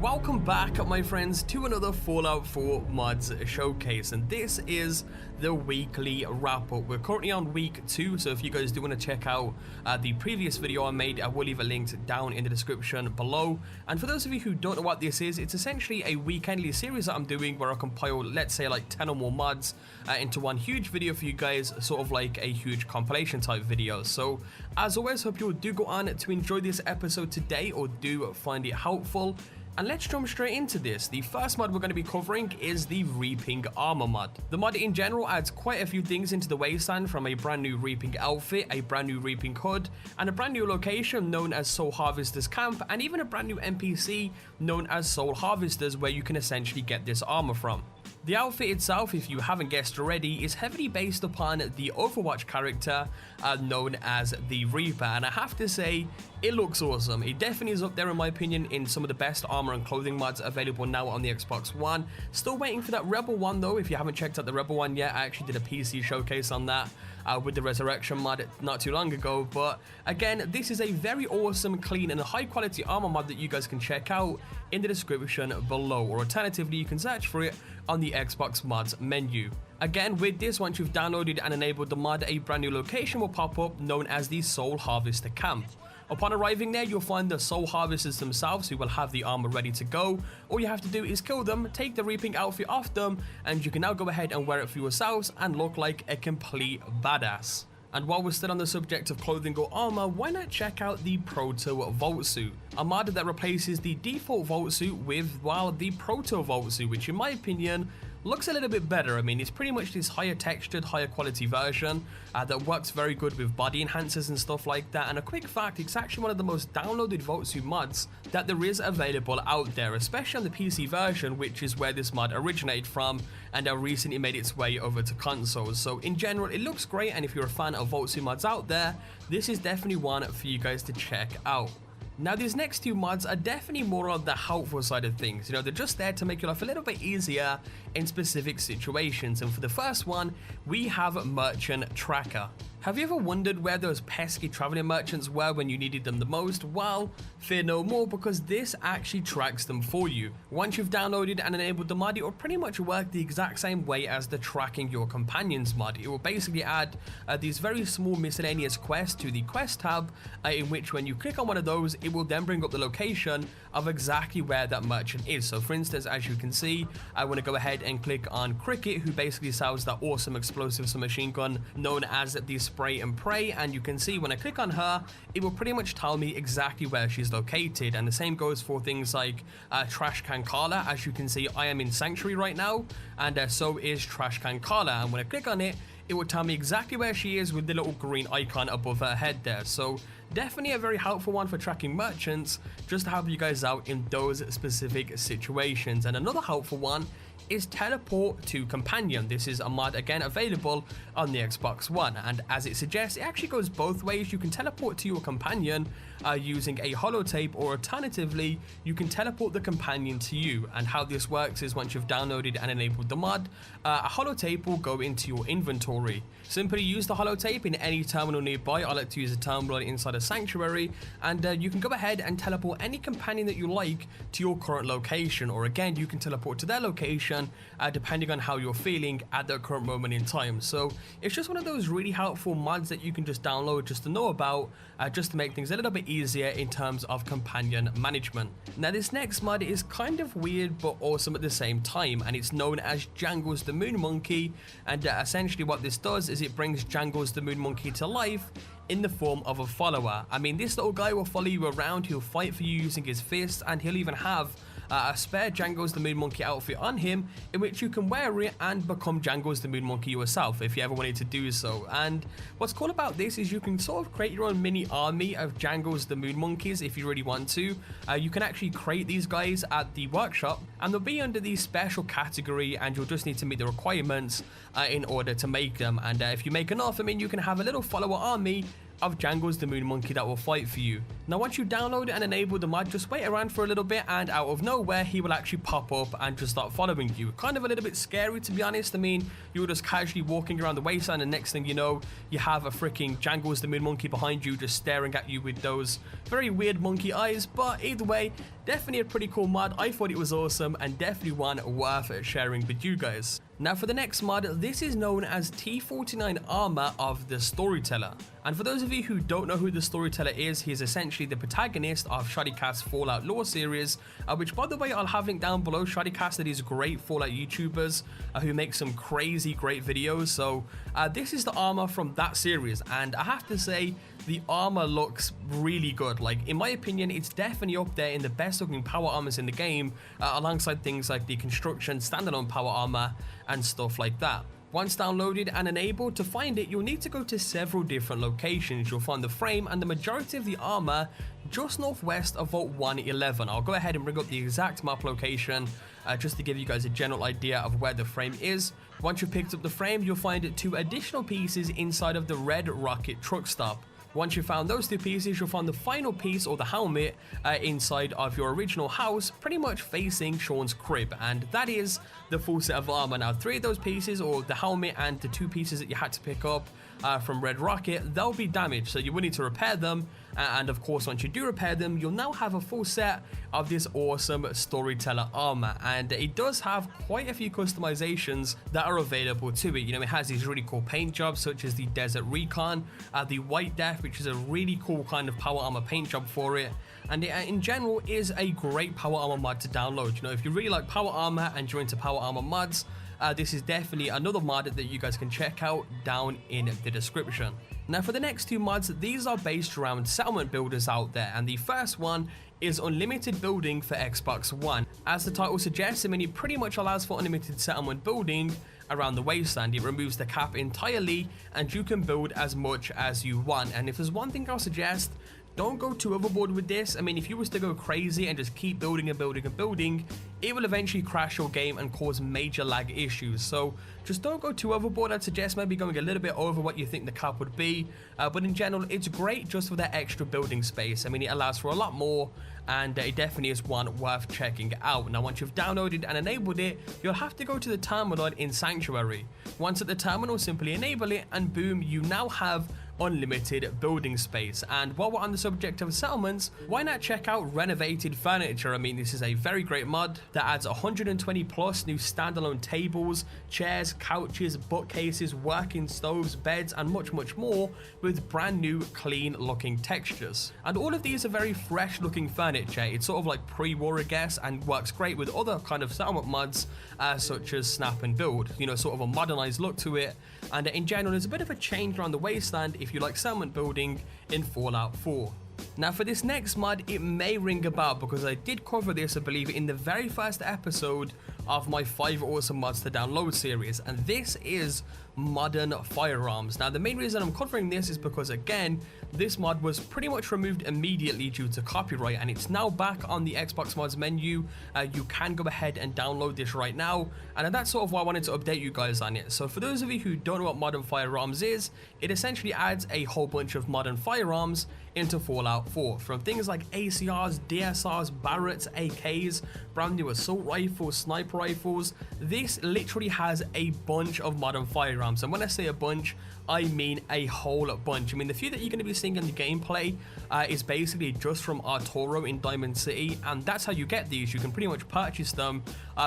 Welcome back, my friends, to another Fallout 4 mods showcase, and this is the weekly wrap-up. We're currently on week 2, so if you guys do want to check out the previous video I made, I will leave a link down in the description below. And for those of you who don't know what this is, it's essentially a weekendly series that I'm doing where I compile, let's say, like 10 or more mods into one huge video for you guys, sort of like a huge compilation type video. So as always, hope you do go on to enjoy this episode today, or do find it helpful. And let's jump straight into this. The first mod we're going to be covering is the Reaping Armor mod. The mod in general adds quite a few things into the wasteland, from a brand new Reaping outfit, a brand new Reaping hood, and a brand new location known as Soul Harvester's Camp, and even a brand new NPC known as Soul Harvesters, where you can essentially get this armor from. The outfit itself, if you haven't guessed already, is heavily based upon the Overwatch character known as the Reaper, and I have to say, it looks awesome. It definitely is up there in my opinion in some of the best armor and clothing mods available now on the Xbox One. Still waiting for that Rebel one though. If you haven't checked out the Rebel one yet, I actually did a PC showcase on that with the Resurrection mod not too long ago. But again, this is a very awesome, clean and high quality armor mod that you guys can check out in the description below, or alternatively you can search for it on the Xbox mods menu. Again, with this, once you've downloaded and enabled the mod, a brand new location will pop up known as the Soul Harvester Camp. Upon arriving there, you'll find the Soul Harvesters themselves, who will have the armor ready to go. All you have to do is kill them, take the Reaping outfit off them, and you can now go ahead and wear it for yourselves and look like a complete badass. And while we're still on the subject of clothing or armor, why not check out the Proto Vault Suit, a mod that replaces the default Vault Suit with, well, the Proto Vault Suit, which in my opinion looks a little bit better. I mean, it's pretty much this higher textured, higher quality version that works very good with body enhancers and stuff like that. And a quick fact, it's actually one of the most downloaded Vault Suit mods that there is available out there, especially on the PC version, which is where this mod originated from and recently made its way over to consoles. So in general, it looks great, and if you're a fan of Vault Suit mods out there, this is definitely one for you guys to check out. Now, these next two mods are definitely more on the helpful side of things. You know, they're just there to make your life a little bit easier in specific situations. And for the first one, we have Merchant Tracker. Have you ever wondered where those pesky traveling merchants were when you needed them the most? Well, fear no more, because this actually tracks them for you. Once you've downloaded and enabled the mod, it will pretty much work the exact same way as the Tracking Your Companions mod. It will basically add these very small miscellaneous quests to the quest tab, in which when you click on one of those, it will then bring up the location of exactly where that merchant is. So for instance, as you can see, I want to go ahead and click on Cricket, who basically sells that awesome explosive submachine gun known as the Spray and Pray, and you can see when I click on her, it will pretty much tell me exactly where she's located. And the same goes for things like Trash Can Carla. As you can see, I am in Sanctuary right now, and so is Trash Can Carla, and when I click on it, it will tell me exactly where she is with the little green icon above her head there. So definitely a very helpful one for tracking merchants, just to help you guys out in those specific situations. And another helpful one is Teleport to Companion. This is a mod again available on the Xbox One, and as it suggests, it actually goes both ways. You can teleport to your companion using a holotape, or alternatively you can teleport the companion to you. And how this works is, once you've downloaded and enabled the mod, a holotape will go into your inventory. Simply use the holotape in any terminal nearby. I like to use a terminal inside a sanctuary, and you can go ahead and teleport any companion that you like to your current location, or again, you can teleport to their location depending on how you're feeling at the current moment in time. So it's just one of those really helpful mods that you can just download just to know about, just to make things a little bit easier in terms of companion management. Now, this next mod is kind of weird but awesome at the same time, and it's known as Jangles the Moon Monkey. And essentially what this does is it brings Jangles the Moon Monkey to life in the form of a follower. I mean, this little guy will follow you around, he'll fight for you using his fists, and he'll even have a spare Jangles the Moon Monkey outfit on him, in which you can wear it and become Jangles the Moon Monkey yourself if you ever wanted to do so. And what's cool about this is you can sort of create your own mini army of Jangles the Moon Monkeys if you really want to. You can actually create these guys at the workshop, and they'll be under the special category, and you'll just need to meet the requirements in order to make them. And if you make enough, I mean, you can have a little follower army of Jangles the Moon Monkey that will fight for you. Now once you download and enable the mod, just wait around for a little bit, and out of nowhere he will actually pop up and just start following you. Kind of a little bit scary, to be honest. I mean, you were just casually walking around the wasteland, and next thing you know, you have a freaking Jangles the Moon Monkey behind you just staring at you with those very weird monkey eyes. But either way, definitely a pretty cool mod. I thought it was awesome and definitely one worth sharing with you guys. Now for the next mod, this is known as T49 Armor of the Storyteller. And for those of you who don't know who the Storyteller is, he is essentially the protagonist of Shoddycast's Fallout lore series, which by the way I'll have linked down below. Shoddycast are these great Fallout YouTubers who make some crazy great videos. So this is the armor from that series, and I have to say the armor looks really good. Like, in my opinion, it's definitely up there in the best looking power armors in the game, alongside things like the construction standalone power armor and stuff like that. Once downloaded and enabled, to find it you'll need to go to several different locations. You'll find the frame and the majority of the armor just northwest of Vault 111. I'll go ahead and bring up the exact map location just to give you guys a general idea of where the frame is. Once you've picked up the frame, you'll find 2 additional pieces inside of the Red Rocket truck stop. Once you've found those 2 pieces, you'll find the final piece, or the helmet, inside of your original house, pretty much facing Sean's crib, and that is the full set of armor. Now 3 of those pieces, or the helmet and the 2 pieces that you had to pick up from Red Rocket, they'll be damaged, so you will need to repair them, and of course once you do repair them, you'll now have a full set of this awesome Storyteller armor. And it does have quite a few customizations that are available to it. You know, it has these really cool paint jobs such as the Desert Recon, the White Death, which is a really cool kind of power armor paint job for it, and it in general is a great power armor mod to download. You know, if you really like power armor and you're into power armor mods, this is definitely another mod that you guys can check out down in the description. Now for the next 2 mods, these are based around settlement builders out there, and the first one is Unlimited Building for Xbox One. As the title suggests, I mean, it pretty much allows for unlimited settlement building around the wasteland. It removes the cap entirely, and you can build as much as you want. And if there's one thing I'll suggest, don't go too overboard with this. I mean, if you was to go crazy and just keep building and building and building, it will eventually crash your game and cause major lag issues. So just don't go too overboard. I'd suggest maybe going a little bit over what you think the cap would be, but in general it's great just for that extra building space. I mean, it allows for a lot more, and it definitely is one worth checking out. Now once you've downloaded and enabled it, you'll have to go to the terminal in Sanctuary. Once at the terminal, simply enable it, and boom, you now have unlimited building space. And while we're on the subject of settlements, why not check out Renovated Furniture? I mean, this is a very great mod that adds 120 plus new standalone tables, chairs, couches, bookcases, working stoves, beds, and much more, with brand new clean looking textures. And all of these are very fresh looking furniture. It's sort of like pre-war, I guess, and works great with other kind of settlement mods such as Snap and Build. You know, sort of a modernized look to it, and in general there's a bit of a change around the wasteland if you like settlement building in Fallout 4. Now for this next mod, it may ring a bell because I did cover this, I believe, in the very first episode of my 5 awesome mods to download series, and this is Modern Firearms. Now the main reason I'm covering this is because, again, this mod was pretty much removed immediately due to copyright, and it's now back on the Xbox mods menu. You can go ahead and download this right now, and that's sort of why I wanted to update you guys on it. So for those of you who don't know what Modern Firearms is, it essentially adds a whole bunch of modern firearms into Fallout 4, from things like ACRs, DSRs, Barretts, AKs, brand new assault rifles, sniper rifles. This literally has a bunch of modern firearms, and when I say a bunch, I mean a whole bunch. I mean, the few that you're going to be seeing in the gameplay is basically just from Arturo in Diamond City, and that's how you get these. You can pretty much purchase them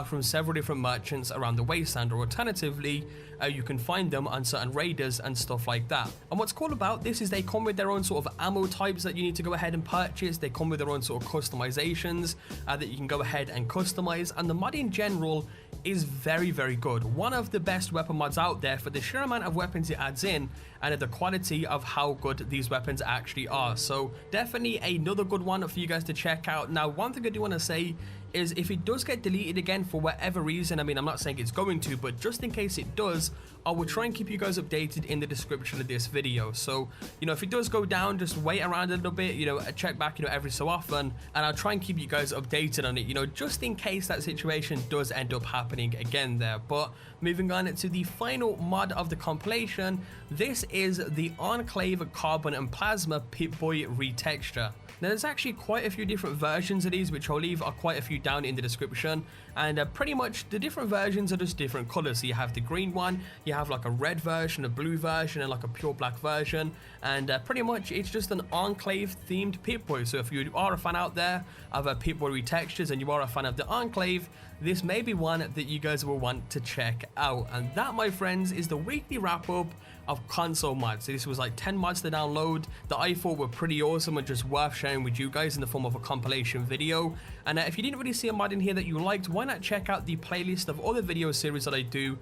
from several different merchants around the wasteland, or alternatively, you can find them on certain raiders and stuff like that. And what's cool about this is they come with their own sort of ammo types that you need to go ahead and purchase. They come with their own sort of customizations that you can go ahead and customize, and the mod in general is very good. One of the best weapon mods out there for the sheer amount of weapons it adds in and the quality of how good these weapons actually are. So definitely another good one for you guys to check out. Now one thing I do want to say is if it does get deleted again for whatever reason, I mean, I'm not saying it's going to, but just in case it does, I will try and keep you guys updated in the description of this video. So, you know, if it does go down, just wait around a little bit, you know, check back, you know, every so often, and I'll try and keep you guys updated on it, you know, just in case that situation does end up happening again there. But moving on to the final mod of the compilation, this is the Enclave Carbon and Plasma Pip-Boy retexture. Now there's actually quite a few different versions of these, which I'll leave quite a few down in the description, and pretty much the different versions are just different colors. So you have the green one, you have like a red version, a blue version, and like a pure black version, and pretty much it's just an Enclave themed Pip-Boy. So if you are a fan out there of Pip-Boy retextures and you are a fan of the Enclave, this may be one that you guys will want to check out. And that, my friends, is the weekly wrap up of console mods. So this was like 10 mods to download that I thought were pretty awesome and just worth sharing with you guys in the form of a compilation video. And if you didn't really see a mod in here that you liked, why not check out the playlist of all the video series that I do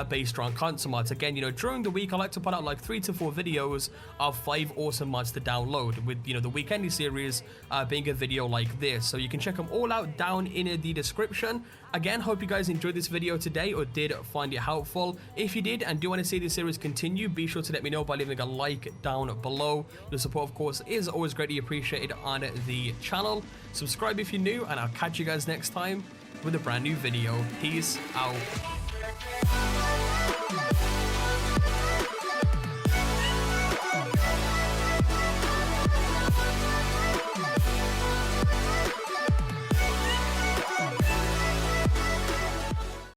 based around console mods. Again, you know, during the week I like to put out like 3 to 4 videos of 5 awesome mods to download, with, you know, the weekend series being a video like this. So you can check them all out down in the description. Again, hope you guys enjoyed this video today or did find it helpful. If you did and do want to see this series continue, be sure to let me know by leaving a like down below. Your support, of course, is always greatly appreciated on the channel. Subscribe if you're new, and I'll catch you guys next time with a brand new video. Peace out.